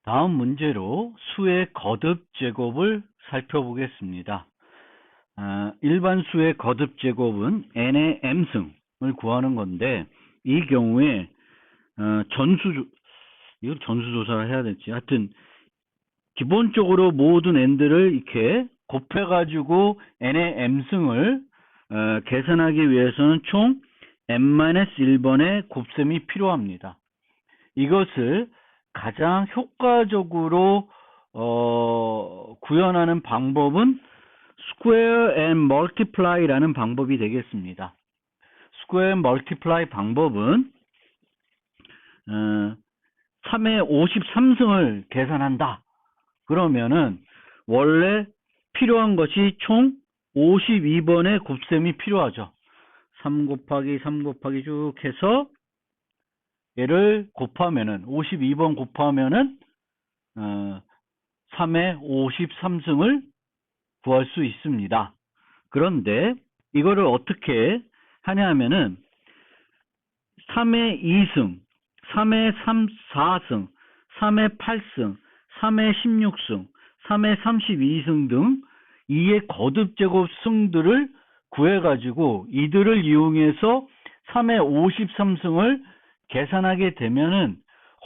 다음 문제로 수의 거듭 제곱을 살펴보겠습니다. 일반 수의 거듭 제곱은 n의 m승을 구하는 건데, 이 경우에 이걸 전수조사를 해야 될지, 하여튼 기본적으로 모든 n들을 이렇게 곱해가지고 n의 m승을 계산하기 위해서는 총 n-1번의 곱셈이 필요합니다. 이것을 가장 효과적으로 구현하는 방법은 square and multiply라는 방법이 되겠습니다. square and multiply 방법은 3의 53승을 계산한다. 그러면은 원래 필요한 것이 총 52번의 곱셈이 필요하죠. 3 곱하기 3 곱하기 쭉 해서 얘를 곱하면은 52번 곱하면은 3의 53승을 구할 수 있습니다. 그런데 이거를 어떻게 하냐면은 3의 2승, 3의 4승, 3의 8승, 3의 16승, 3의 32승 등 2의 거듭제곱 승들을 구해가지고 이들을 이용해서 3의 53승을 계산하게 되면은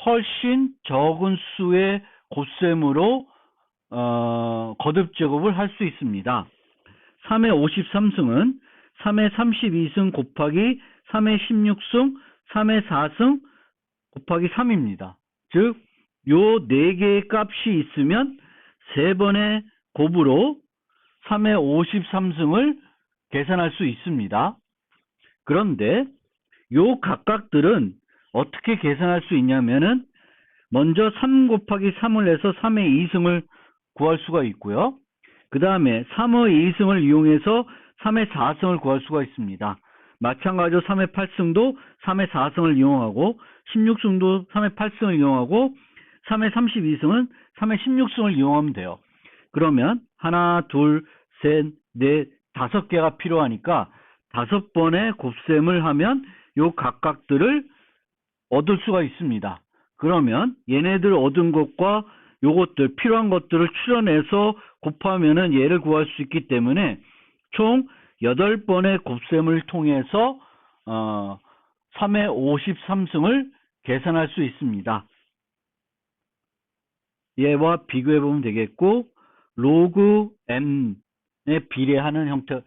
훨씬 적은 수의 곱셈으로 거듭제곱을 할 수 있습니다. 3의 53승은 3의 32승 곱하기 3의 16승, 3의 4승 곱하기 3입니다. 즉, 요 4개의 값이 있으면 3번의 곱으로 3의 53승을 계산할 수 있습니다. 그런데 요 각각들은 어떻게 계산할 수 있냐면은 먼저 3 곱하기 3을 해서 3의 2승을 구할 수가 있고요. 그 다음에 3의 2승을 이용해서 3의 4승을 구할 수가 있습니다. 마찬가지로 3의 8승도 3의 4승을 이용하고 16승도 3의 8승을 이용하고 3의 32승은 3의 16승을 이용하면 돼요. 그러면 하나, 둘, 셋, 넷, 5개가 필요하니까 5번의 곱셈을 하면 요 각각들을 얻을 수가 있습니다. 그러면 얘네들 얻은 것과 요것들 필요한 것들을 추려내서 곱하면은 얘를 구할 수 있기 때문에 총 8번의 곱셈을 통해서 3의 53승을 계산할 수 있습니다. 얘와 비교해 보면 되겠고, 로그 m에 비례하는 형태,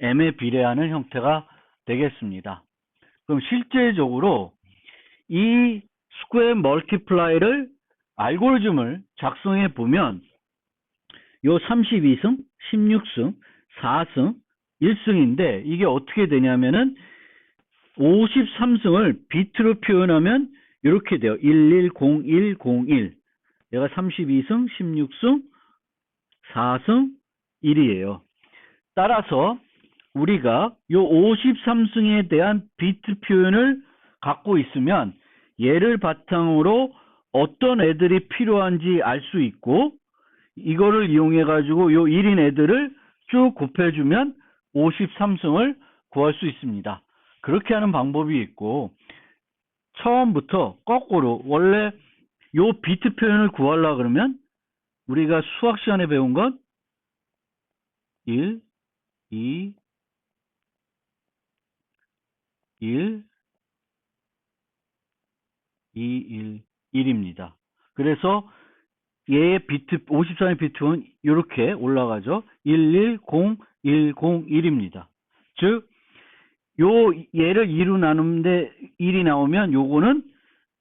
m에 비례하는 형태가 되겠습니다. 그럼 실제적으로 이 스퀘어 멀티플라이를 알고리즘을 작성해 보면 요 32승, 16승, 4승, 1승인데 이게 어떻게 되냐면은 53승을 비트로 표현하면 이렇게 돼요. 110101. 얘가 32승, 16승, 4승, 1이에요. 따라서 우리가 요 53승에 대한 비트 표현을 갖고 있으면 얘를 바탕으로 어떤 애들이 필요한지 알 수 있고, 이거를 이용해 가지고 요 1인 애들을 쭉 곱해주면 53승을 구할 수 있습니다. 그렇게 하는 방법이 있고, 처음부터 거꾸로 원래 요 비트 표현을 구하려고 그러면 우리가 수학 시간에 배운 건 1, 2, 1, 2, 1입니다. 그래서 얘의 비트, 53의 비트는 이렇게 올라가죠. 110101입니다. 즉, 얘를 2로 나누는데 1이 나오면 요거는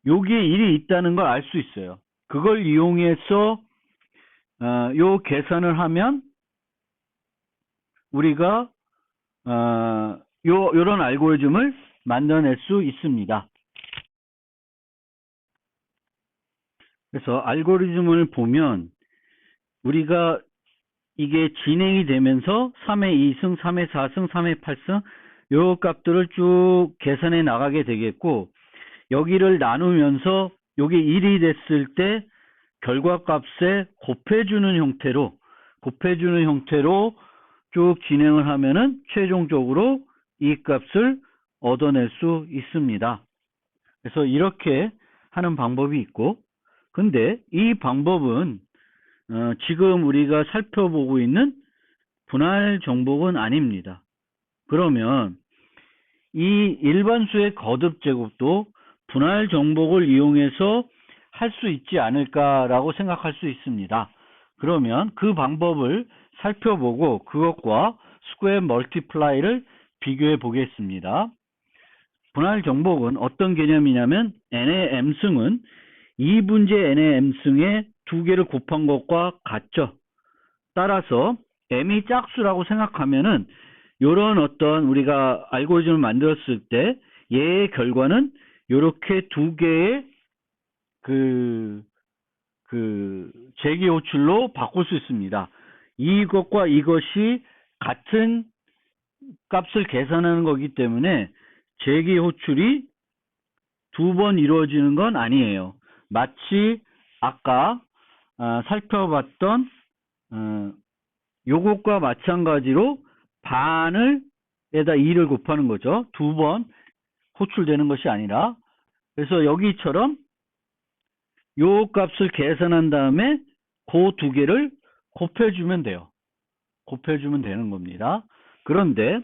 여기에 1이 있다는 걸 알 수 있어요. 그걸 이용해서 요 계산을 하면 우리가 요런 알고리즘을 만들어낼 수 있습니다. 그래서 알고리즘을 보면 우리가 이게 진행이 되면서 3의 2승, 3의 4승, 3의 8승 요 값들을 쭉 계산해 나가게 되겠고, 여기를 나누면서 요게 1이 됐을 때 결과값에 곱해주는 형태로 쭉 진행을 하면은 최종적으로 이 값을 얻어낼 수 있습니다. 그래서 이렇게 하는 방법이 있고, 근데 이 방법은 지금 우리가 살펴보고 있는 분할 정복은 아닙니다. 그러면 이 일반수의 거듭 제곱도 분할 정복을 이용해서 할 수 있지 않을까라고 생각할 수 있습니다. 그러면 그 방법을 살펴보고 그것과 스퀘어 멀티플라이를 비교해 보겠습니다. 분할 정복은 어떤 개념이냐면 n의 m승은 2분의 n의 m승에 두 개를 곱한 것과 같죠. 따라서 m이 짝수라고 생각하면은 요런 어떤 우리가 알고리즘을 만들었을 때 얘의 결과는 요렇게 두 개의 제기 호출로 바꿀 수 있습니다. 이것과 이것이 같은 값을 계산하는 거기 때문에 제기 호출이 두 번 이루어지는 건 아니에요. 마치 아까 살펴봤던 요것과 마찬가지로 반을 에다 2를 곱하는 거죠. 두 번 호출되는 것이 아니라. 그래서 여기처럼 요 값을 계산한 다음에 그 두 개를 곱해주면 돼요. 곱해주면 되는 겁니다. 그런데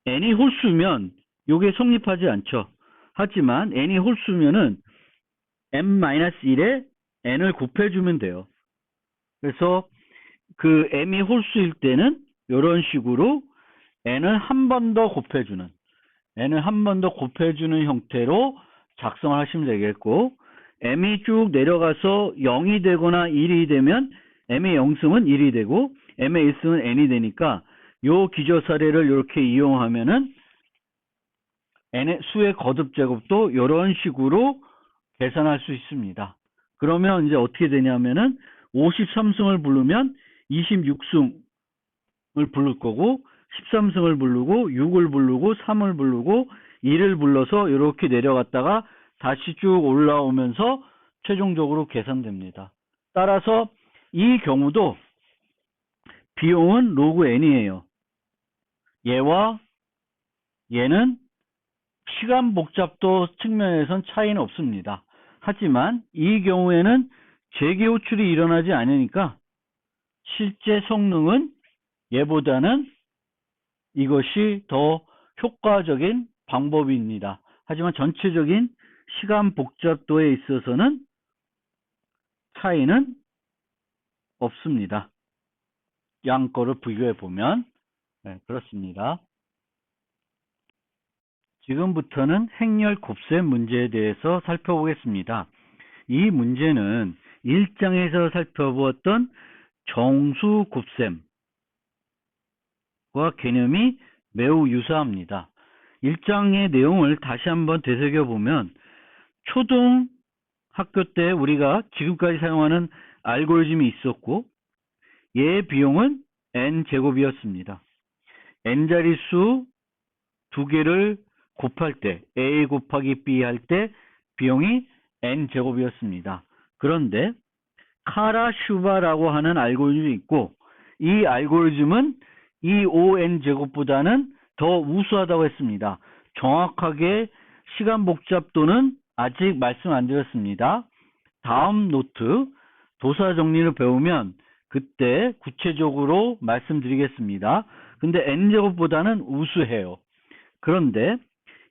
n이 홀수면 요게 성립하지 않죠. 하지만 n이 홀수면은 m-1에 n을 곱해주면 돼요. 그래서 그 m이 홀수일 때는 이런 식으로 n을 한 번 더 곱해주는 형태로 작성을 하시면 되겠고, m이 쭉 내려가서 0이 되거나 1이 되면 m의 0승은 1이 되고 m의 1승은 n이 되니까 요 기저 사례를 이렇게 이용하면은 n의 수의 거듭 제곱도 이런 식으로 계산할 수 있습니다. 그러면 이제 어떻게 되냐면은 53승을 부르면 26승을 부를 거고 13승을 부르고 6을 부르고 3을 부르고 2를 불러서 이렇게 내려갔다가 다시 쭉 올라오면서 최종적으로 계산됩니다. 따라서 이 경우도 비용은 로그 n이에요. 얘와 얘는 시간 복잡도 측면에선 차이는 없습니다. 하지만 이 경우에는 재개 호출이 일어나지 않으니까 실제 성능은 얘보다는 이것이 더 효과적인 방법입니다. 하지만 전체적인 시간 복잡도에 있어서는 차이는 없습니다. 양 거를 비교해 보면 그렇습니다. 지금부터는 행렬 곱셈 문제에 대해서 살펴보겠습니다. 이 문제는 1장에서 살펴보았던 정수 곱셈과 개념이 매우 유사합니다. 1장의 내용을 다시 한번 되새겨보면 초등학교 때 우리가 지금까지 사용하는 알고리즘이 있었고 얘의 비용은 n제곱이었습니다. n자릿수 두 개를 곱할 때 a 곱하기 b 할 때 비용이 n제곱이었습니다. 그런데 카라슈바라고 하는 알고리즘이 있고 이 알고리즘은 이 on제곱보다는 더 우수하다고 했습니다. 정확하게 시간 복잡도는 아직 말씀 안 드렸습니다. 다음 노트 도사 정리를 배우면 그때 구체적으로 말씀드리겠습니다. 근데 n제곱보다는 우수해요. 그런데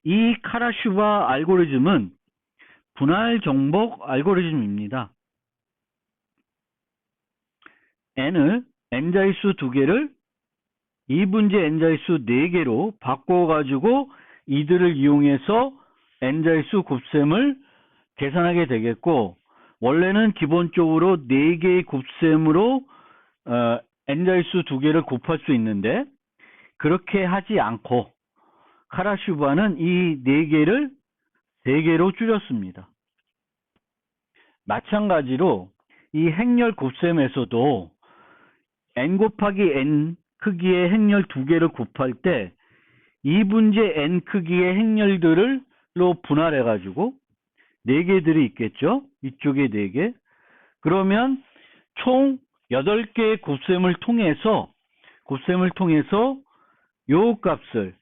이 카라슈바 알고리즘은 분할 정복 알고리즘입니다. n을 n자릿수 두 개를 2분의 n자릿수 4개로 바꿔가지고 이들을 이용해서 n자릿수 곱셈을 계산하게 되겠고, 원래는 기본적으로 4개의 곱셈으로 n자릿수 두 개를 곱할 수 있는데 그렇게 하지 않고 카라슈바는 이 4개를 3개로 줄였습니다. 마찬가지로 이 행렬 곱셈에서도 n 곱하기 n 크기의 행렬 두 개를 곱할 때 2분의 n 크기의 행렬들로 분할해가지고 4개들이 있겠죠? 이쪽에 4개. 그러면 총 8개의 곱셈을 통해서 요 값을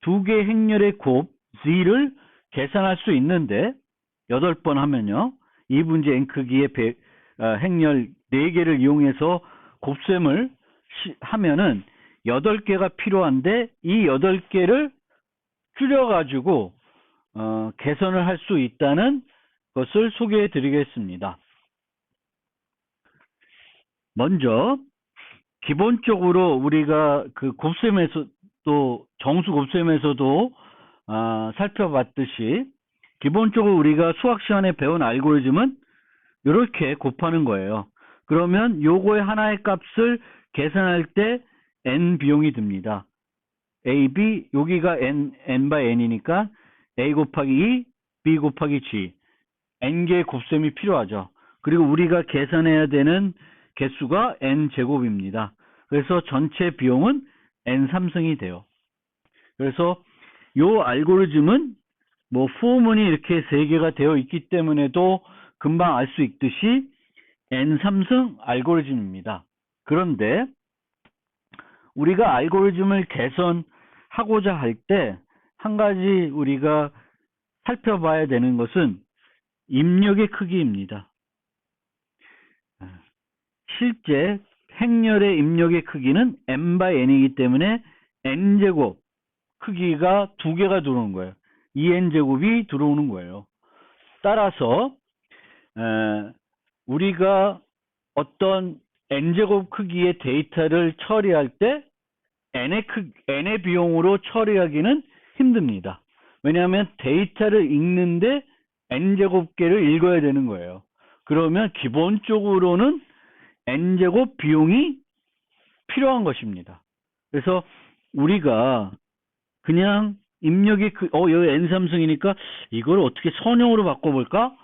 두 개 행렬의 곱 z를 계산할 수 있는데 8번 하면요. 2분지 n 크기의 행렬 4개를 이용해서 곱셈을 하면은 8개가 필요한데 이 8개를 줄여가지고 개선을 할 수 있다는 것을 소개해 드리겠습니다. 먼저 기본적으로 우리가 그 곱셈에서도 정수 곱셈에서도 살펴봤듯이 기본적으로 우리가 수학 시간에 배운 알고리즘은 이렇게 곱하는 거예요. 그러면 요거의 하나의 값을 계산할 때 n 비용이 듭니다. a, b 여기가 n by n이니까 a 곱하기 2, b 곱하기 g n개의 곱셈이 필요하죠. 그리고 우리가 계산해야 되는 개수가 n제곱입니다. 그래서 전체 비용은 n3승이 돼요. 그래서 요 알고리즘은 뭐 포문이 이렇게 3개가 되어 있기 때문에도 금방 알 수 있듯이 n3승 알고리즘입니다. 그런데 우리가 알고리즘을 개선하고자 할 때 한 가지 우리가 살펴봐야 되는 것은 입력의 크기입니다. 실제 행렬의 입력의 크기는 n by n이기 때문에 n제곱 크기가 2개가 들어오는 거예요. 2n제곱이 들어오는 거예요. 따라서 우리가 어떤 n제곱 크기의 데이터를 처리할 때 n의 비용으로 처리하기는 힘듭니다. 왜냐하면 데이터를 읽는데 n제곱 개를 읽어야 되는 거예요. 그러면 기본적으로는 n제곱 비용이 필요한 것입니다. 그래서 우리가 그냥 입력이 여기 n3승이니까 이걸 어떻게 선형으로 바꿔볼까?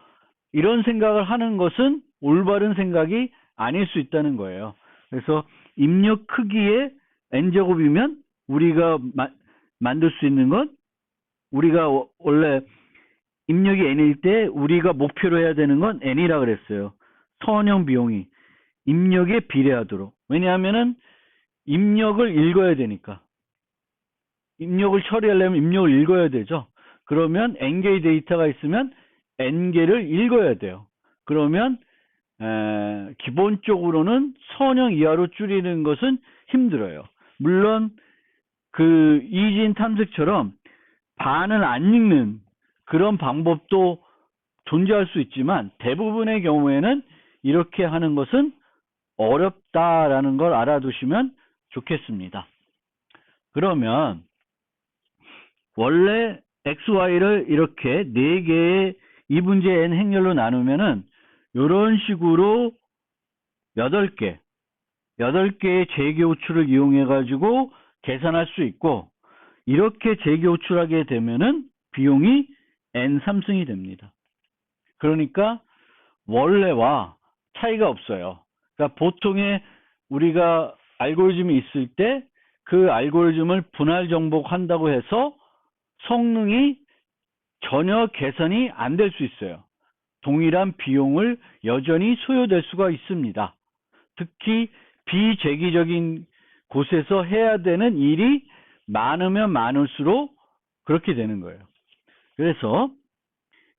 이런 생각을 하는 것은 올바른 생각이 아닐 수 있다는 거예요. 그래서 입력 크기의 n제곱이면 우리가 만들 수 있는 건 우리가 원래 입력이 n일 때 우리가 목표로 해야 되는 건 n이라 그랬어요. 선형 비용이 입력에 비례하도록. 왜냐하면은 입력을 읽어야 되니까. 입력을 처리하려면 입력을 읽어야 되죠. 그러면 n개의 데이터가 있으면 n개를 읽어야 돼요. 그러면 기본적으로는 선형 이하로 줄이는 것은 힘들어요. 물론 그 이진 탐색처럼 반을 안 읽는 그런 방법도 존재할 수 있지만 대부분의 경우에는 이렇게 하는 것은 어렵다라는 걸 알아두시면 좋겠습니다. 그러면 원래 XY를 이렇게 4개의 2분의 n 행렬로 나누면은 이런 식으로 8개의 재계호출을 이용해 가지고 계산할 수 있고 이렇게 재계호출하게 되면은 비용이 n3승이 됩니다. 그러니까 원래와 차이가 없어요. 그러니까 보통의 우리가 알고리즘이 있을 때 그 알고리즘을 분할 정복한다고 해서 성능이 전혀 개선이 안 될 수 있어요. 동일한 비용을 여전히 소요될 수가 있습니다. 특히 비재기적인 곳에서 해야 되는 일이 많으면 많을수록 그렇게 되는 거예요. 그래서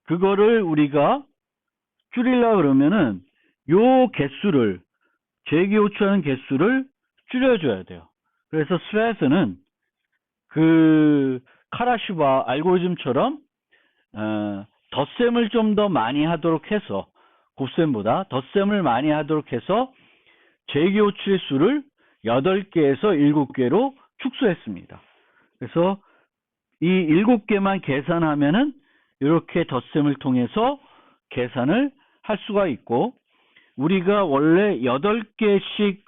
그거를 우리가 줄이려고 그러면은 요 개수를 재기호출하는 개수를 줄여줘야 돼요. 그래서 스웨스는 그 카라시바 알고리즘처럼 덧셈을 좀 더 많이 하도록 해서 곱셈보다 덧셈을 많이 하도록 해서 재기호출의 수를 8개에서 7개로 축소했습니다. 그래서 이 7개만 계산하면은 이렇게 덧셈을 통해서 계산을 할 수가 있고 우리가 원래 8개씩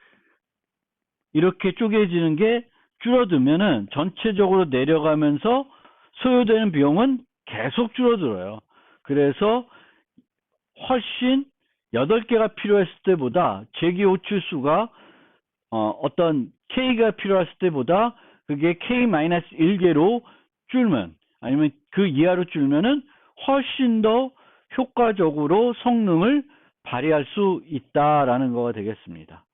이렇게 쪼개지는 게 줄어들면은 전체적으로 내려가면서 소요되는 비용은 계속 줄어들어요. 그래서 훨씬 8개가 필요했을 때보다 재기호출 수가 어떤 K가 필요했을 때보다 그게 K-1개로 줄면 아니면 그 이하로 줄면은 훨씬 더 효과적으로 성능을 발휘할 수 있다라는 거가 되겠습니다.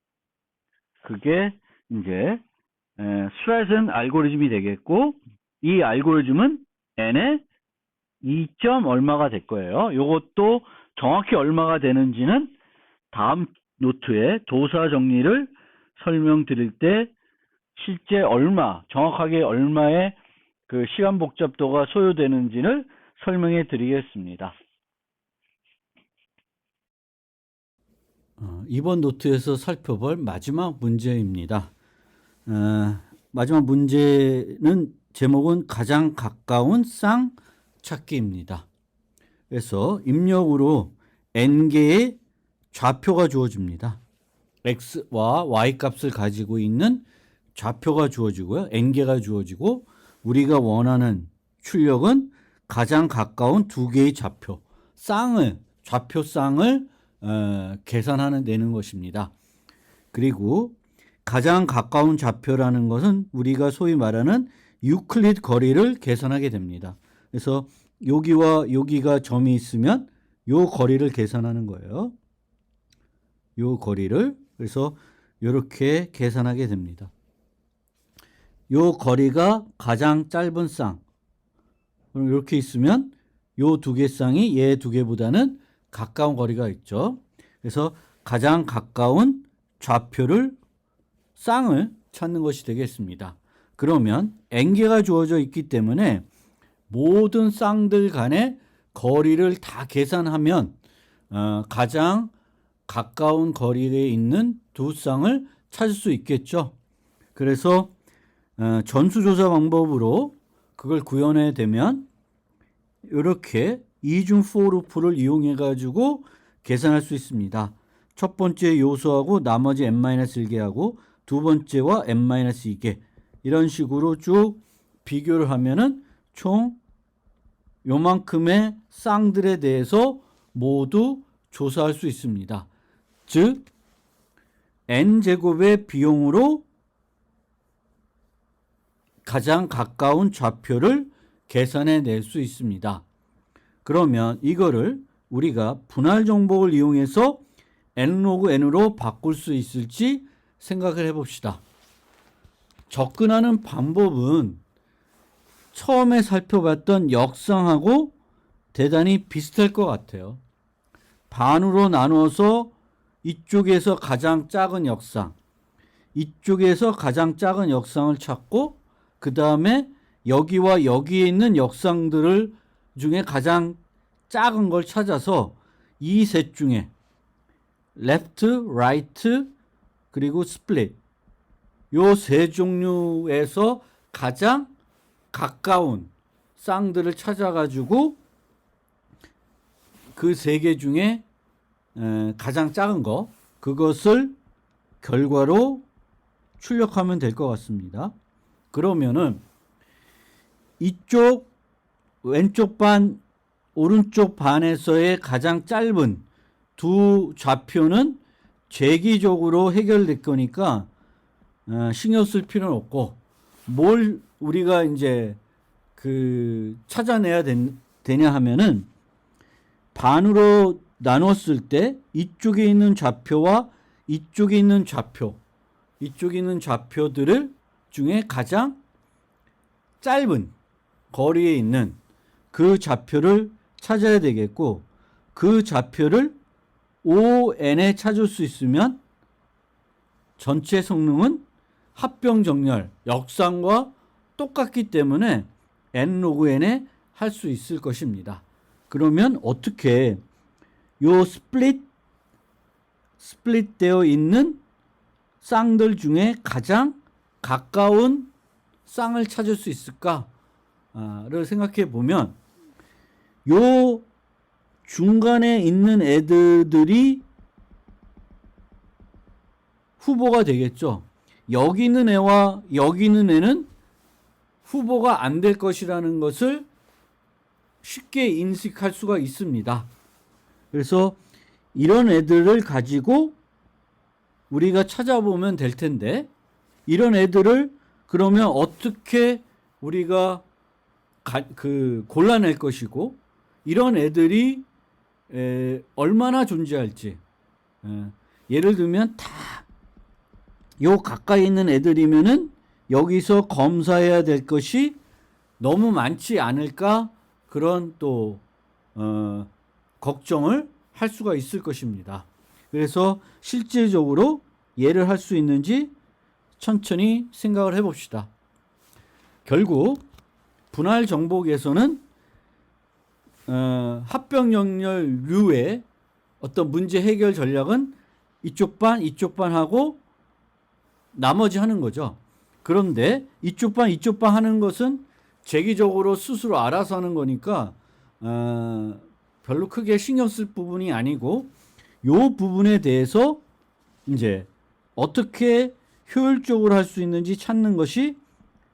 그게 이제 스트레이튼 알고리즘이 되겠고 이 알고리즘은 n의 2점 얼마가 될 거예요. 이것도 정확히 얼마가 되는지는 다음 노트에 도사 정리를 설명드릴 때 실제 정확하게 얼마의 그 시간 복잡도가 소요되는지를 설명해 드리겠습니다. 이번 노트에서 살펴볼 마지막 문제입니다. 마지막 문제는 제목은 가장 가까운 쌍 찾기입니다. 그래서 입력으로 n개의 좌표가 주어집니다. x와 y 값을 가지고 있는 좌표가 주어지고요. n개가 주어지고 우리가 원하는 출력은 가장 가까운 두 개의 좌표, 좌표 쌍을 계산하는 되는 것입니다. 그리고 가장 가까운 좌표라는 것은 우리가 소위 말하는 유클리드 거리를 계산하게 됩니다. 그래서 여기와 여기가 점이 있으면 요 거리를 계산하는 거예요. 요 거리를. 그래서 이렇게 계산하게 됩니다. 요 거리가 가장 짧은 쌍. 그럼 이렇게 있으면 요 두 개 쌍이 얘 두 개보다는 가까운 거리가 있죠. 그래서 가장 가까운 쌍을 찾는 것이 되겠습니다. 그러면 n개가 주어져 있기 때문에 모든 쌍들 간의 거리를 다 계산하면 가장 가까운 거리에 있는 두 쌍을 찾을 수 있겠죠. 그래서 전수조사 방법으로 그걸 구현해 되면 이렇게 이중 for loop를 이용해 가지고 계산할 수 있습니다. 첫 번째 요소하고 나머지 n-1개하고 두 번째와 n-2개 이런 식으로 쭉 비교를 하면은 총 요만큼의 쌍들에 대해서 모두 조사할 수 있습니다. 즉 n제곱의 비용으로 가장 가까운 좌표를 계산해 낼 수 있습니다. 그러면 이거를 우리가 분할 정복을 이용해서 n로그 n으로 바꿀 수 있을지 생각을 해봅시다. 접근하는 방법은 처음에 살펴봤던 역상하고 대단히 비슷할 것 같아요. 반으로 나눠서 이쪽에서 가장 작은 역상, 이쪽에서 가장 작은 역상을 찾고 그 다음에 여기와 여기에 있는 역상들을 중에 가장 작은 걸 찾아서 이 셋 중에 left, right, 그리고 split 요 세 종류에서 가장 가까운 쌍들을 찾아가지고 그 세 개 중에 가장 작은 거 그것을 결과로 출력하면 될 것 같습니다. 그러면은 이쪽 왼쪽 반 오른쪽 반에서의 가장 짧은 두 좌표는 재기적으로 해결될 거니까 신경 쓸 필요는 없고 뭘 우리가 이제 찾아내야 되냐 하면은 반으로 나눴을 때 이쪽에 있는 좌표와 이쪽에 있는 좌표들을 중에 가장 짧은 거리에 있는 그 좌표를 찾아야 되겠고 그 좌표를 ON에 찾을 수 있으면 전체 성능은 합병정렬, 역상과 똑같기 때문에 n 로그 n에 할 수 있을 것입니다. 그러면 어떻게 요 스플릿 되어 있는 쌍들 중에 가장 가까운 쌍을 찾을 수 있을까를 생각해 보면 요 중간에 있는 애들이 후보가 되겠죠. 여기 있는 애와 여기 있는 애는 후보가 안 될 것이라는 것을 쉽게 인식할 수가 있습니다. 그래서 이런 애들을 가지고 우리가 찾아보면 될 텐데 이런 애들을 그러면 어떻게 우리가 골라낼 것이고 이런 애들이 얼마나 존재할지 예를 들면 다 요 가까이 있는 애들이면은 여기서 검사해야 될 것이 너무 많지 않을까 그런 또 걱정을 할 수가 있을 것입니다. 그래서 실질적으로 예를 할 수 있는지 천천히 생각을 해봅시다. 결국 분할 정복에서는 합병 연결류의 어떤 문제 해결 전략은 이쪽 반 하고 나머지 하는 거죠. 그런데 이쪽 반 하는 것은 재기적으로 스스로 알아서 하는 거니까 별로 크게 신경 쓸 부분이 아니고 요 부분에 대해서 이제 어떻게 효율적으로 할 수 있는지 찾는 것이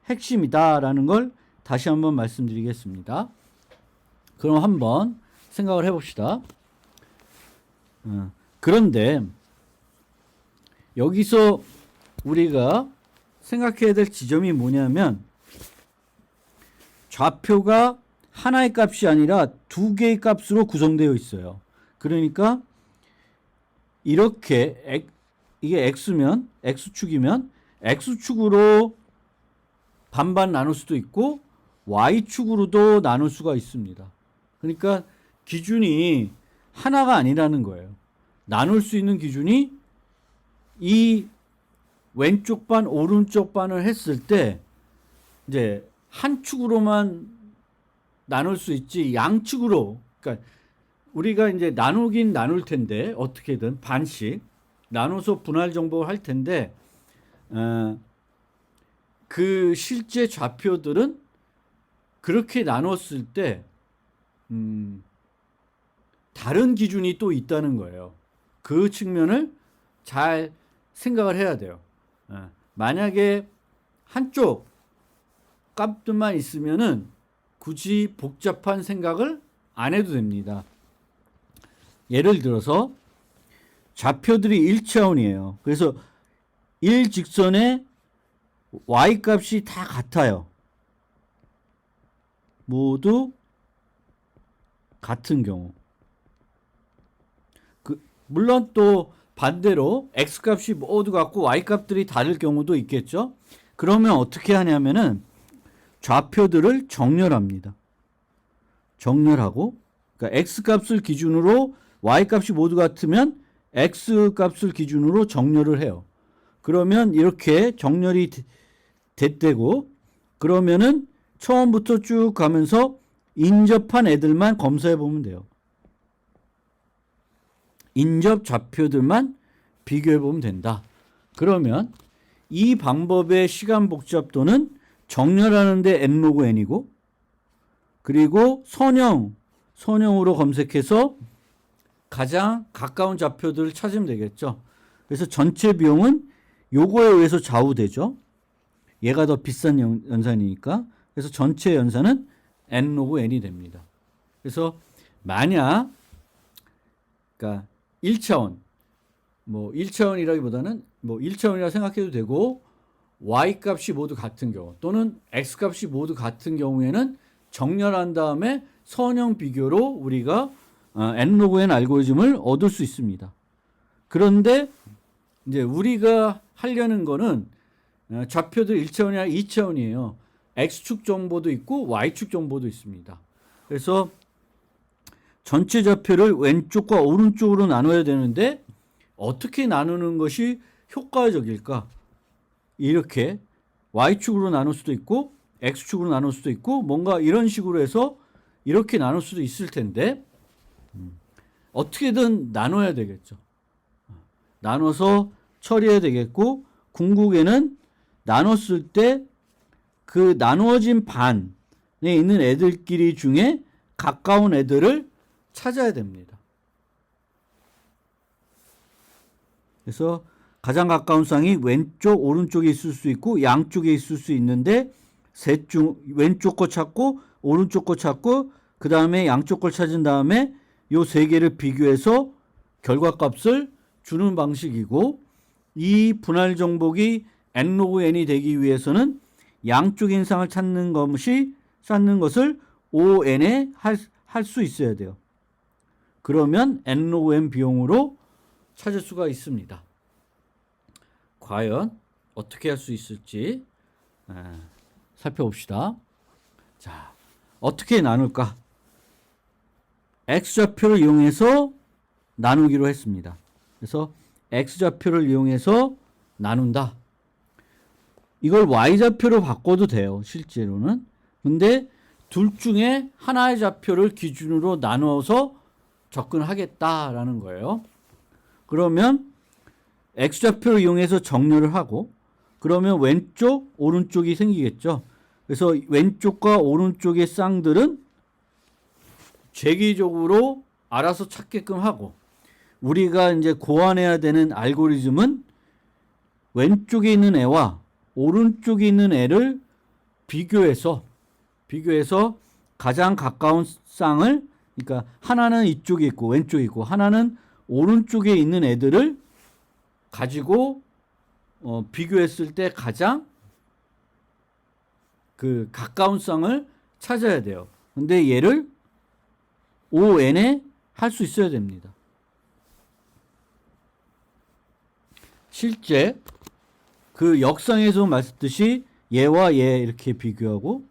핵심이다라는 걸 다시 한번 말씀드리겠습니다. 그럼 한번 생각을 해봅시다. 그런데 여기서 우리가 생각해야 될 지점이 뭐냐면 좌표가 하나의 값이 아니라 두 개의 값으로 구성되어 있어요. 그러니까 이렇게 이게 x면 x축이면 x축으로 반반 나눌 수도 있고 y축으로도 나눌 수가 있습니다. 그러니까 기준이 하나가 아니라는 거예요. 나눌 수 있는 기준이 이 왼쪽 반 오른쪽 반을 했을 때 이제 한 축으로만 나눌 수 있지 양축으로, 그러니까 우리가 이제 나누긴 나눌 텐데 어떻게든 반씩 나눠서 분할 정복을 할 텐데 그 실제 좌표들은 그렇게 나눴을 때 다른 기준이 또 있다는 거예요. 그 측면을 잘 생각을 해야 돼요. 만약에 한쪽 값들만 있으면은 굳이 복잡한 생각을 안 해도 됩니다. 예를 들어서 좌표들이 1차원이에요. 그래서 1직선에 y값이 다 같아요. 모두 같은 경우. 물론 또 반대로 x값이 모두 같고 y값들이 다를 경우도 있겠죠. 그러면 어떻게 하냐면은 좌표들을 정렬합니다. 정렬하고, 그러니까 x값을 기준으로 y값이 모두 같으면 x값을 기준으로 정렬을 해요. 그러면 이렇게 정렬이 됐대고, 그러면은 처음부터 쭉 가면서 인접한 애들만 검사해 보면 돼요. 인접 좌표들만 비교해 보면 된다. 그러면 이 방법의 시간 복잡도는 정렬하는데 n 로그 n이고, 그리고 선형으로 검색해서 가장 가까운 좌표들을 찾으면 되겠죠. 그래서 전체 비용은 요거에 의해서 좌우되죠. 얘가 더 비싼 연산이니까. 그래서 전체 연산은 n 로그 n이 됩니다. 그래서 만약 그러니까 1차원, 뭐 1차원이라기보다는 뭐 1차원이라 생각해도 되고, y값이 모두 같은 경우 또는 x값이 모두 같은 경우에는 정렬한 다음에 선형 비교로 우리가 n 로그 n 알고리즘을 얻을 수 있습니다. 그런데 이제 우리가 하려는 거는 좌표들 1차원이 아니라 2차원이에요. x축 정보도 있고 y축 정보도 있습니다. 그래서 전체 좌표를 왼쪽과 오른쪽으로 나눠야 되는데 어떻게 나누는 것이 효과적일까? 이렇게 y축으로 나눌 수도 있고 x축으로 나눌 수도 있고 뭔가 이런 식으로 해서 이렇게 나눌 수도 있을 텐데 어떻게든 나눠야 되겠죠. 나눠서 처리해야 되겠고, 궁극에는 나눴을 때 그 나누어진 반에 있는 애들끼리 중에 가까운 애들을 찾아야 됩니다. 그래서 가장 가까운 쌍이 왼쪽, 오른쪽에 있을 수 있고 양쪽에 있을 수 있는데 셋 중 왼쪽 거 찾고 오른쪽 거 찾고 그 다음에 양쪽 걸 찾은 다음에 요 세 개를 비교해서 결과값을 주는 방식이고, 이 분할 정복이 n 로그 n이 되기 위해서는 양쪽 인상을 찾는 것을 on에 할 수 있어야 돼요. 그러면 n 로그 n 비용으로 찾을 수가 있습니다. 과연 어떻게 할 수 있을지 살펴봅시다. 자, 어떻게 나눌까? x좌표를 이용해서 나누기로 했습니다. 그래서 x좌표를 이용해서 나눈다. 이걸 y좌표로 바꿔도 돼요. 실제로는. 근데 둘 중에 하나의 좌표를 기준으로 나눠서 접근하겠다라는 거예요. 그러면 x좌표를 이용해서 정렬을 하고 그러면 왼쪽, 오른쪽이 생기겠죠. 그래서 왼쪽과 오른쪽의 쌍들은 재기적으로 알아서 찾게끔 하고 우리가 이제 고안해야 되는 알고리즘은 왼쪽에 있는 애와 오른쪽에 있는 애를 비교해서 가장 가까운 쌍을 그러니까 하나는 이쪽에 있고 왼쪽에 있고 하나는 오른쪽에 있는 애들을 가지고 비교했을 때 가장 그 가까운 쌍을 찾아야 돼요. 근데 얘를 ON에 할 수 있어야 됩니다. 실제 그 역상에서 말했듯이 얘와 얘 이렇게 비교하고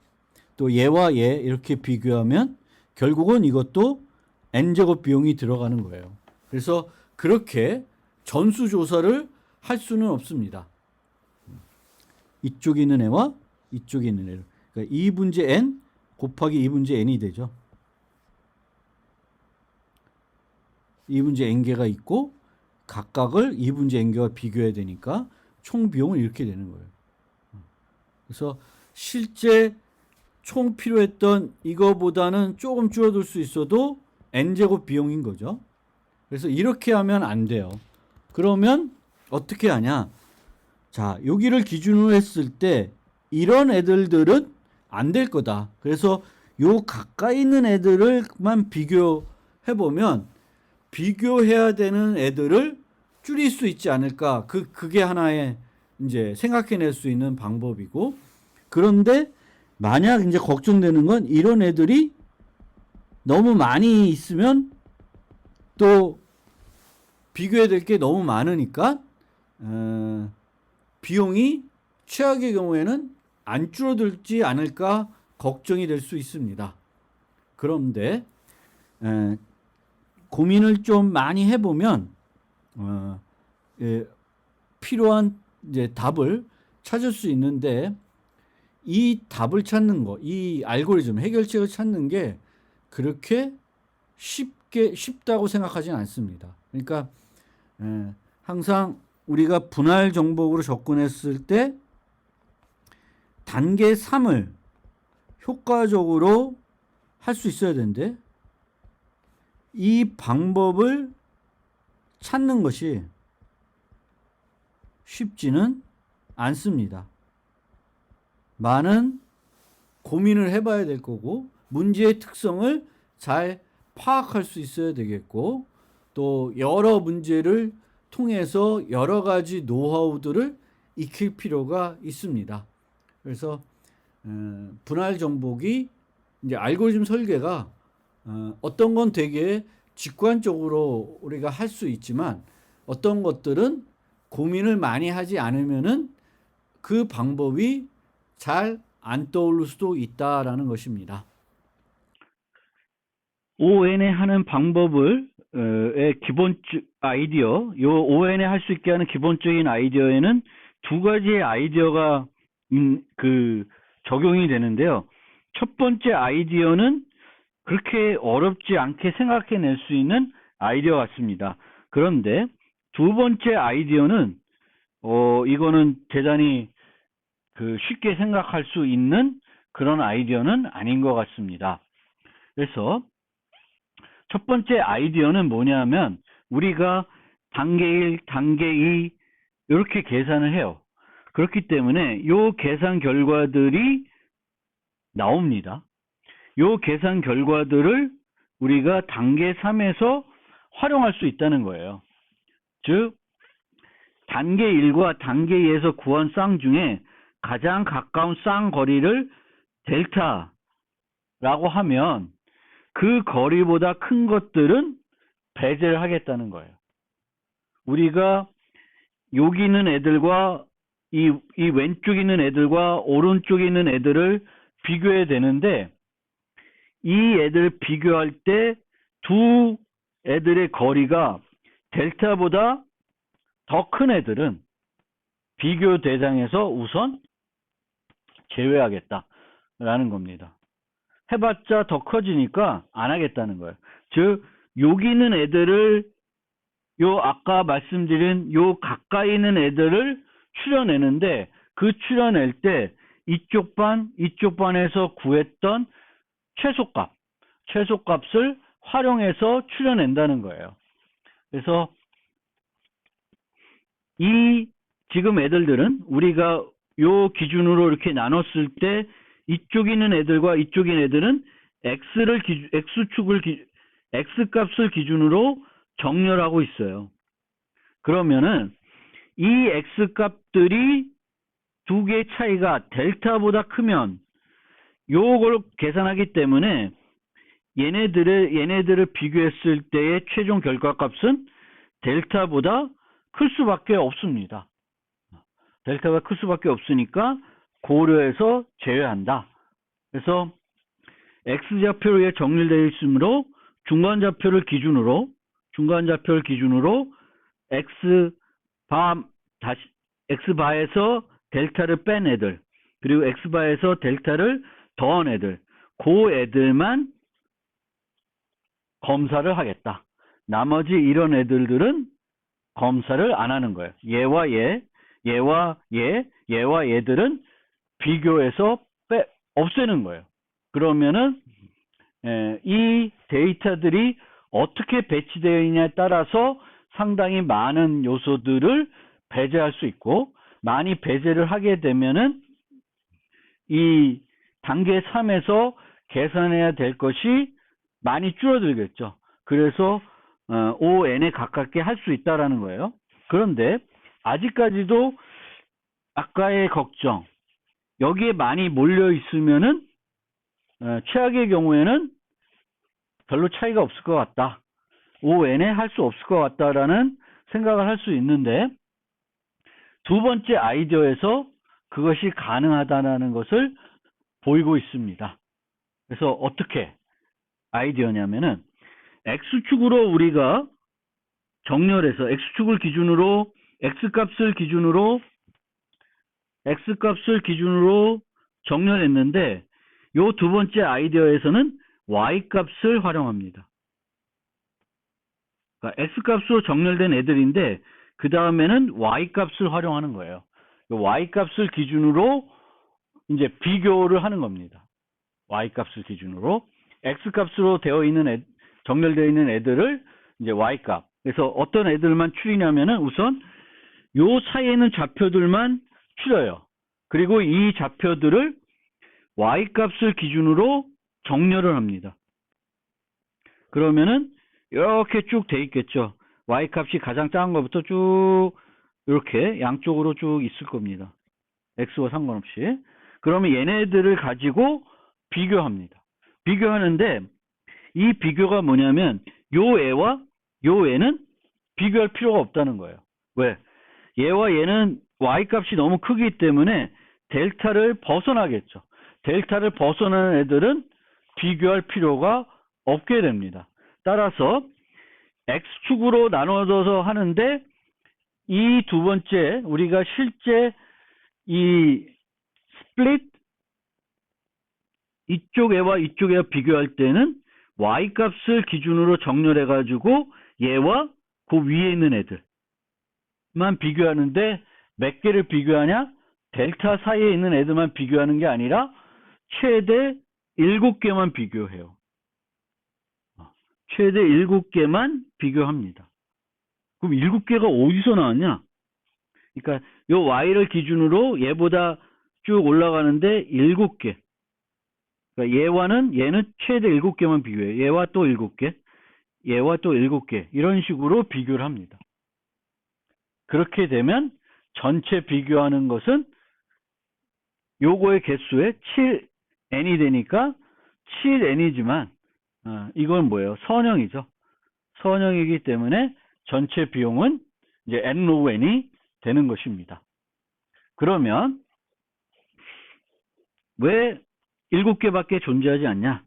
또 얘와 얘 이렇게 비교하면 결국은 이것도 n제곱 비용이 들어가는 거예요. 그래서 그렇게 전수조사를 할 수는 없습니다. 이쪽에 있는 애와 이쪽에 있는 애를. 그러니까 2분의 n 곱하기 2분의 n이 되죠. 2분의 n개가 있고 각각을 2분의 n개와 비교해야 되니까 총 비용은 이렇게 되는 거예요. 그래서 실제 총 필요했던 이거보다는 조금 줄어들 수 있어도 n제곱 비용인 거죠. 그래서 이렇게 하면 안 돼요. 그러면 어떻게 하냐? 자, 여기를 기준으로 했을 때 이런 애들은 안 될 거다. 그래서 요 가까이 있는 애들을만 비교해 보면 비교해야 되는 애들을 줄일 수 있지 않을까? 그게 하나의 이제 생각해낼 수 있는 방법이고, 그런데 만약 이제 걱정되는 건 이런 애들이 너무 많이 있으면 또 비교해야 될 게 너무 많으니까 비용이 최악의 경우에는 안 줄어들지 않을까 걱정이 될 수 있습니다. 그런데 고민을 좀 많이 해보면 필요한 이제 답을 찾을 수 있는데 이 답을 찾는 거, 이 알고리즘 해결책을 찾는 게 그렇게 쉽다고 생각하지는 않습니다. 그러니까 항상 우리가 분할 정복으로 접근했을 때 단계 3을 효과적으로 할 수 있어야 되는데 이 방법을 찾는 것이 쉽지는 않습니다. 많은 고민을 해봐야 될 거고 문제의 특성을 잘 파악할 수 있어야 되겠고 또 여러 문제를 통해서 여러 가지 노하우들을 익힐 필요가 있습니다. 그래서 분할 정복이 이제 알고리즘 설계가 어떤 건 되게 직관적으로 우리가 할 수 있지만 어떤 것들은 고민을 많이 하지 않으면은 그 방법이 잘 안 떠오를 수도 있다라는 것입니다. ON에 하는 방법을 의 기본 아이디어, 요 ON에 할 수 있게 하는 기본적인 아이디어에는 두 가지의 아이디어가 적용이 되는데요. 첫 번째 아이디어는 그렇게 어렵지 않게 생각해낼 수 있는 아이디어 같습니다. 그런데 두 번째 아이디어는 이거는 대단히 쉽게 생각할 수 있는 그런 아이디어는 아닌 것 같습니다. 그래서 첫 번째 아이디어는 뭐냐면 우리가 단계 1, 단계 2 이렇게 계산을 해요. 그렇기 때문에 이 계산 결과들이 나옵니다. 이 계산 결과들을 우리가 단계 3에서 활용할 수 있다는 거예요. 즉 단계 1과 단계 2에서 구한 쌍 중에 가장 가까운 쌍 거리를 델타라고 하면 그 거리보다 큰 것들은 배제를 하겠다는 거예요. 우리가 여기 있는 애들과 이 왼쪽에 있는 애들과 오른쪽에 있는 애들을 비교해야 되는데 이 애들 비교할 때 두 애들의 거리가 델타보다 더 큰 애들은 비교 대상에서 우선 제외하겠다라는 겁니다. 해봤자 더 커지니까 안 하겠다는 거예요. 즉 여기 있는 애들을 요 아까 말씀드린 요 가까이 있는 애들을 추려내는데 그 추려낼 때 이쪽 반에서 구했던 최소값을 활용해서 추려낸다는 거예요. 그래서 이 지금 애들들은 우리가 요 기준으로 이렇게 나눴을 때 이쪽 있는 애들과 이쪽 있는 애들은 X값을 기준으로 정렬하고 있어요. 그러면은 이 X값들이 두 개의 차이가 델타보다 크면 요걸 계산하기 때문에 얘네들을 비교했을 때의 최종 결과값은 델타보다 클 수밖에 없습니다. 델타가 클 수밖에 없으니까 고려해서 제외한다. 그래서 X좌표에 정렬되어 있으므로 중간좌표를 기준으로 X바에서 델타를 뺀 애들, 그리고 X바에서 델타를 더한 애들, 그 애들만 검사를 하겠다. 나머지 이런 애들은 검사를 안 하는 거예요. 얘와 얘들은 비교해서 없애는 거예요. 그러면은 이 데이터들이 어떻게 배치되어 있냐에 따라서 상당히 많은 요소들을 배제할 수 있고, 많이 배제를 하게 되면은 이 단계 3에서 계산해야 될 것이 많이 줄어들겠죠. 그래서 ON에 가깝게 할 수 있다라는 거예요. 그런데 아직까지도 아까의 걱정, 여기에 많이 몰려 있으면은 최악의 경우에는 별로 차이가 없을 것 같다. ON에 할 수 없을 것 같다라는 생각을 할 수 있는데, 두 번째 아이디어에서 그것이 가능하다는 것을 보이고 있습니다. 그래서 어떻게 아이디어냐면은 X축으로 우리가 정렬해서 X축을 기준으로 X값을 기준으로 정렬했는데, 요 두 번째 아이디어에서는 Y값을 활용합니다. 그러니까 X값으로 정렬된 애들인데 그 다음에는 Y값을 활용하는 거예요. Y값을 기준으로 이제 비교를 하는 겁니다. Y값을 기준으로 X값으로 정렬되어 있는 애들을 이제 Y값. 그래서 어떤 애들만 추리냐면은 우선 요 사이에 있는 좌표들만 추려요. 그리고 이 좌표들을 Y값을 기준으로 정렬을 합니다. 그러면은 이렇게 쭉 돼 있겠죠. Y값이 가장 작은 것부터 쭉 이렇게 양쪽으로 쭉 있을 겁니다. X와 상관없이. 그러면 얘네들을 가지고 비교합니다. 비교하는데 이 비교가 뭐냐면 요 애와 요 애는 비교할 필요가 없다는 거예요. 왜? 얘와 얘는 Y값이 너무 크기 때문에 델타를 벗어나겠죠. 델타를 벗어나는 애들은 비교할 필요가 없게 됩니다. 따라서 X축으로 나눠져서 하는데 이 두 번째 우리가 실제 이 스플릿 이쪽 애와 이쪽 애와 비교할 때는 Y값을 기준으로 정렬해 가지고 얘와 그 위에 있는 애들만 비교하는데 몇 개를 비교하냐? 델타 사이에 있는 애들만 비교하는 게 아니라 최대 7개만 비교해요. 최대 7개만 비교합니다. 그럼 7개가 어디서 나왔냐? 그러니까 요 Y를 기준으로 얘보다 쭉 올라가는데 7개. 그러니까 얘는 최대 7개만 비교해요. 얘와 또 7개. 얘와 또 7개. 이런 식으로 비교를 합니다. 그렇게 되면 전체 비교하는 것은 요거의 개수에 7n이 되니까 7n이지만 이건 뭐예요? 선형이죠. 선형이기 때문에 전체 비용은 이제 n log n이 되는 것입니다. 그러면 왜 7개밖에 존재하지 않냐?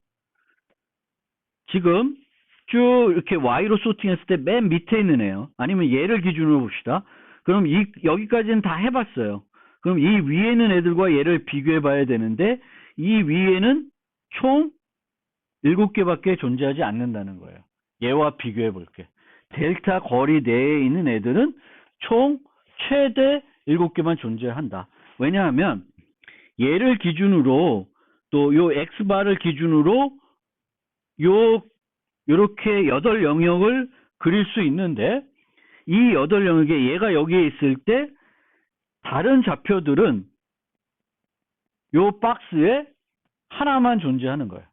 지금 쭉 이렇게 Y로 소팅했을 때 맨 밑에 있는 애요. 아니면 얘를 기준으로 봅시다. 그럼 여기까지는 다 해봤어요. 그럼 이 위에 있는 애들과 얘를 비교해 봐야 되는데, 이 위에는 총 7개밖에 존재하지 않는다는 거예요. 얘와 비교해 볼게. 델타 거리 내에 있는 애들은 총 최대 7개만 존재한다. 왜냐하면 얘를 기준으로 또 요 X바를 기준으로 요렇게 8영역을 그릴 수 있는데, 이 8영역에 얘가 여기에 있을 때 다른 좌표들은 요 박스에 하나만 존재하는 거예요.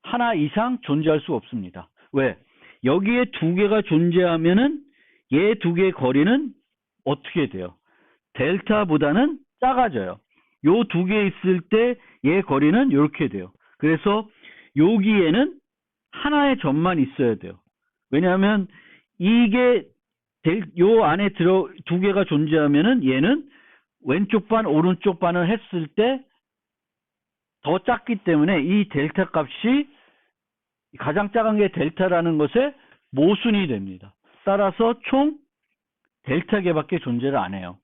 하나 이상 존재할 수 없습니다. 왜? 여기에 2개가 존재하면은 얘 2개의 거리는 어떻게 돼요? 델타보다는 작아져요. 요 2개 있을 때 얘 거리는 이렇게 돼요. 그래서 여기에는 하나의 점만 있어야 돼요. 왜냐하면 이게 요 안에 2개가 존재하면은 얘는 왼쪽 반, 오른쪽 반을 했을 때 더 작기 때문에 이 델타 값이 가장 작은 게 델타라는 것의 모순이 됩니다. 따라서 총 델타 개밖에 존재를 안 해요.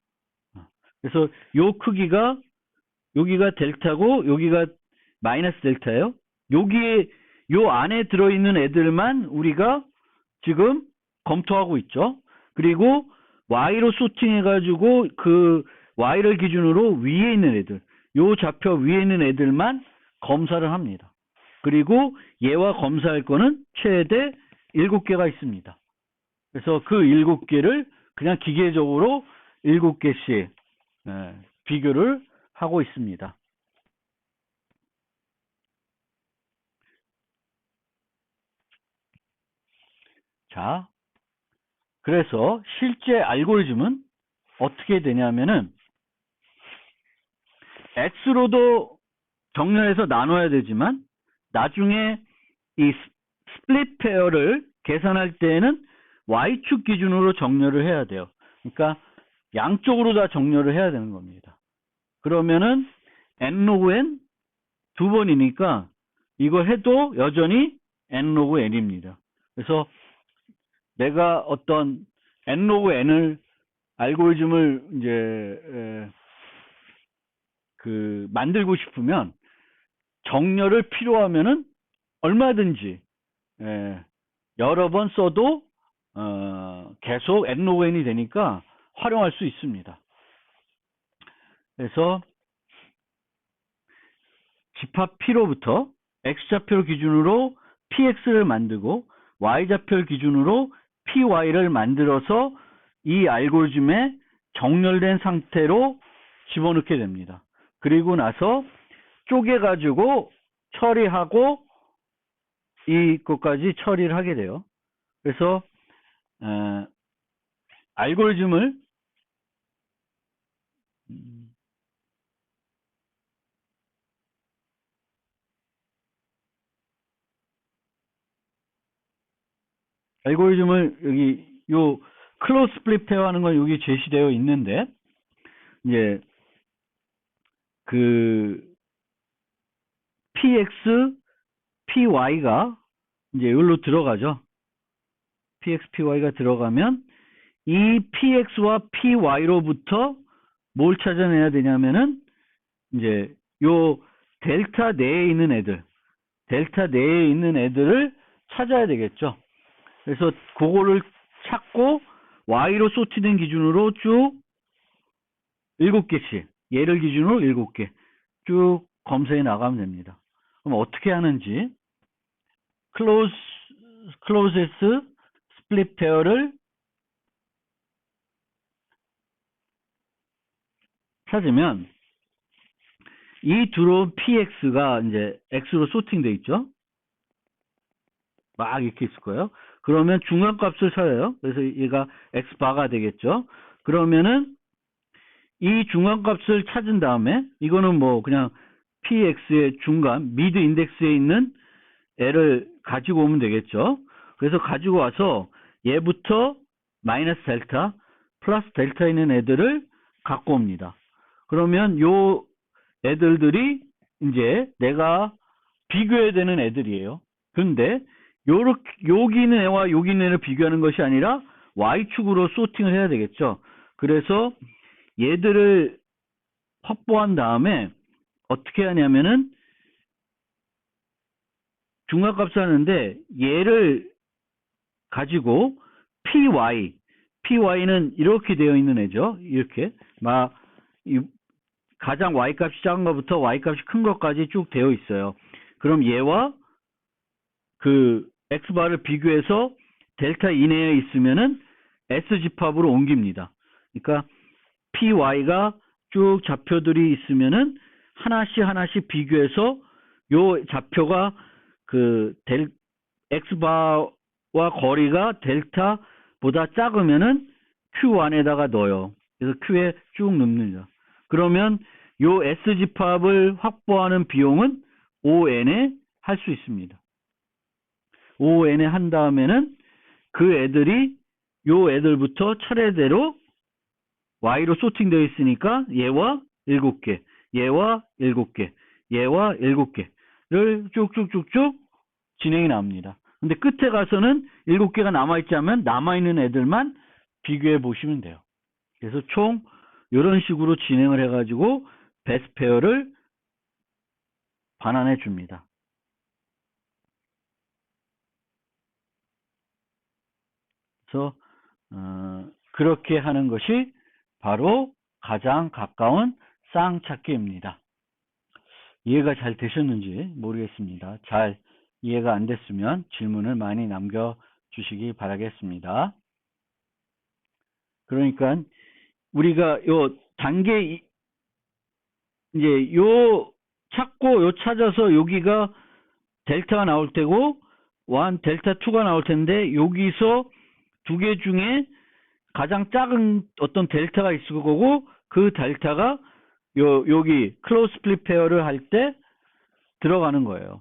그래서 요 크기가 여기가 델타고 여기가 마이너스 델타예요. 여기에 요 안에 들어있는 애들만 우리가 지금 검토하고 있죠. 그리고 Y로 소팅해가지고 그 Y를 기준으로 위에 있는 애들, 요 좌표 위에 있는 애들만 검사를 합니다. 그리고 얘와 검사할 거는 최대 7개가 있습니다. 그래서 그 7개를 그냥 기계적으로 7개씩 비교를 하고 있습니다. 자, 그래서 실제 알고리즘은 어떻게 되냐면은 X로도 정렬해서 나눠야 되지만 나중에 이 스플릿 페어를 계산할 때에는 Y축 기준으로 정렬을 해야 돼요. 그러니까 양쪽으로 다 정렬을 해야 되는 겁니다. 그러면은 n 로그 n 2번이니까 이거 해도 여전히 n 로그 n입니다. 그래서 내가 어떤 n 로그 n을 알고리즘을 이제 만들고 싶으면 정렬을 필요하면은 얼마든지 여러 번 써도 계속 n 로그 n이 되니까 활용할 수 있습니다. 그래서 집합 P로부터 X좌표를 기준으로 PX를 만들고 Y좌표를 기준으로 PY를 만들어서 이 알고리즘에 정렬된 상태로 집어넣게 됩니다. 그리고 나서 쪼개가지고 처리하고 이것까지 처리를 하게 돼요. 그래서 알고리즘을 여기 요 클로즈 스플릿 페어 하는 건 여기 제시되어 있는데, 이제 그 PX, PY가 이제 여기로 들어가죠. PX, PY가 들어가면 이 PX와 PY로부터 뭘 찾아내야 되냐면은 이제 요 델타 내에 있는 애들을 찾아야 되겠죠. 그래서 그거를 찾고 Y로 소티된 기준으로 쭉 7개씩, 얘를 기준으로 7개 쭉 검사해 나가면 됩니다. 그럼 어떻게 하는지, 클로즈에스 스플릿 페어를 찾으면 이 들어온 PX가 이제 X로 소팅돼 있죠. 막 이렇게 있을 거예요. 그러면 중간값을 찾아요. 그래서 얘가 X바가 되겠죠. 그러면은 이 중간값을 찾은 다음에 이거는 뭐 그냥 PX의 중간, 미드 인덱스에 있는 애를 가지고 오면 되겠죠. 그래서 가지고 와서 얘부터 마이너스 델타, 플러스 델타 있는 애들을 갖고 옵니다. 그러면 요 애들이 이제 내가 비교해야 되는 애들이에요. 근데 요렇게 여기 있는 애와 여기 있는 애를 비교하는 것이 아니라 Y축으로 소팅을 해야 되겠죠. 그래서 얘들을 확보한 다음에 어떻게 하냐면은 중간값을 하는데 얘를 가지고 PY는 이렇게 되어 있는 애죠. 이렇게 가장 Y값이 작은 것부터 Y값이 큰 것까지 쭉 되어 있어요. 그럼 얘와 그 X바를 비교해서 델타 이내에 있으면은 S집합으로 옮깁니다. 그러니까 PY가 쭉 좌표들이 있으면은 하나씩 비교해서 요 좌표가 그 X바와 거리가 델타보다 작으면은 Q 안에다가 넣어요. 그래서 Q에 쭉 넣습니다. 그러면 요 S집합을 확보하는 비용은 ON에 할 수 있습니다. ON에 한 다음에는 그 애들이 요 애들부터 차례대로 Y로 소팅되어 있으니까 얘와 7개, 얘와 7개, 얘와 7개를 쭉쭉쭉쭉 진행이 나옵니다. 근데 끝에 가서는 7개가 남아있지 않으면 남아있는 애들만 비교해 보시면 돼요. 그래서 총 이런 식으로 진행을 해가지고 베스트 페어를 반환해 줍니다. 그래서 그렇게 하는 것이 바로 가장 가까운 쌍찾기입니다. 이해가 잘 되셨는지 모르겠습니다. 잘 이해가 안 됐으면 질문을 많이 남겨주시기 바라겠습니다. 그러니까 우리가 요 단계 이제 요 찾고 요 찾아서 여기가 델타가 나올 테고 델타 2가 나올 텐데 여기서 두 개 중에 가장 작은 어떤 델타가 있을 거고 그 델타가 여기 클로즈 스플릿 페어를 할 때 들어가는 거예요.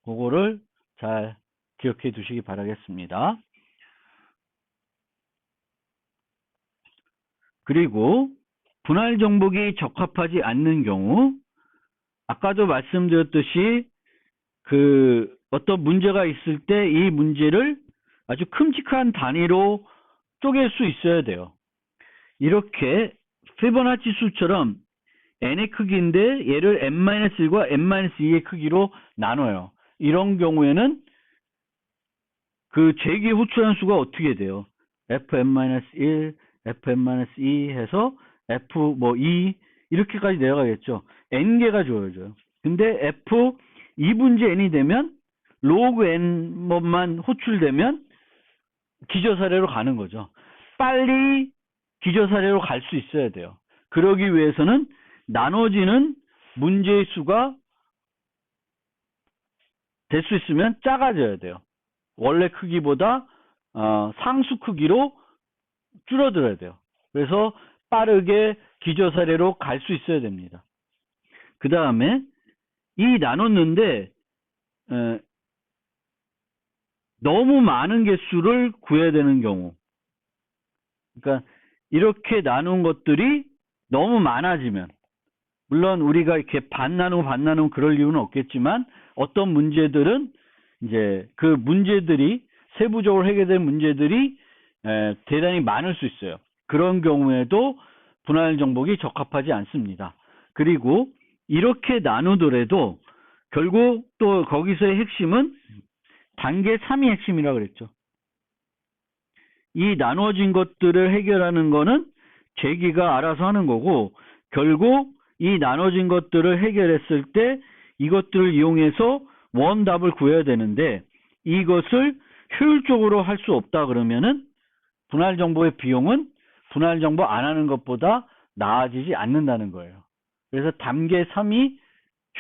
그거를 잘 기억해 두시기 바라겠습니다. 그리고 분할 정복이 적합하지 않는 경우 아까도 말씀드렸듯이 그 어떤 문제가 있을 때 이 문제를 아주 큼직한 단위로 쪼갤 수 있어야 돼요. 이렇게 피보나치 수처럼 n의 크기인데 얘를 n-1과 n-2의 크기로 나눠요. 이런 경우에는 그 제기의 후추한 수가 어떻게 돼요? fn-1, fn-2 해서 f2 이렇게까지 내려가겠죠. n개가 주어져요. 근데 f 2분지 n이 되면 로그 n만 호출되면 기저사례로 가는 거죠. 빨리 기저사례로 갈 수 있어야 돼요. 그러기 위해서는 나눠지는 문제의 수가 될 수 있으면 작아져야 돼요. 원래 크기보다 상수 크기로 줄어들어야 돼요. 그래서 빠르게 기저사례로 갈 수 있어야 됩니다. 그 다음에 이 나눴는데 너무 많은 개수를 구해야 되는 경우, 그러니까 이렇게 나눈 것들이 너무 많아지면, 물론 우리가 이렇게 반 나누고 그럴 이유는 없겠지만 어떤 문제들은 이제 그 문제들이 세부적으로 해결된 문제들이 대단히 많을 수 있어요. 그런 경우에도 분할 정복이 적합하지 않습니다. 그리고 이렇게 나누더라도 결국 또 거기서의 핵심은 단계 3이 핵심이라고 그랬죠. 이 나눠진 것들을 해결하는 거는 제기가 알아서 하는 거고, 결국 이 나눠진 것들을 해결했을 때 이것들을 이용해서 원답을 구해야 되는데 이것을 효율적으로 할 수 없다 그러면은 분할 정복의 비용은 분할 정복 안 하는 것보다 나아지지 않는다는 거예요. 그래서 단계 3이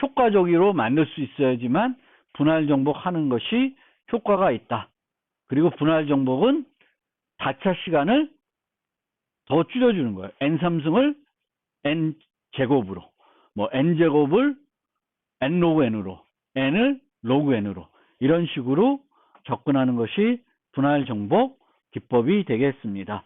효과적으로 만들 수 있어야지만 분할 정복하는 것이 효과가 있다. 그리고 분할 정복은 다차 시간을 더 줄여주는 거예요. n3승을 n제곱으로, n제곱을 n 로그 n으로, n을 로그 n으로 이런 식으로 접근하는 것이 분할 정복 기법이 되겠습니다.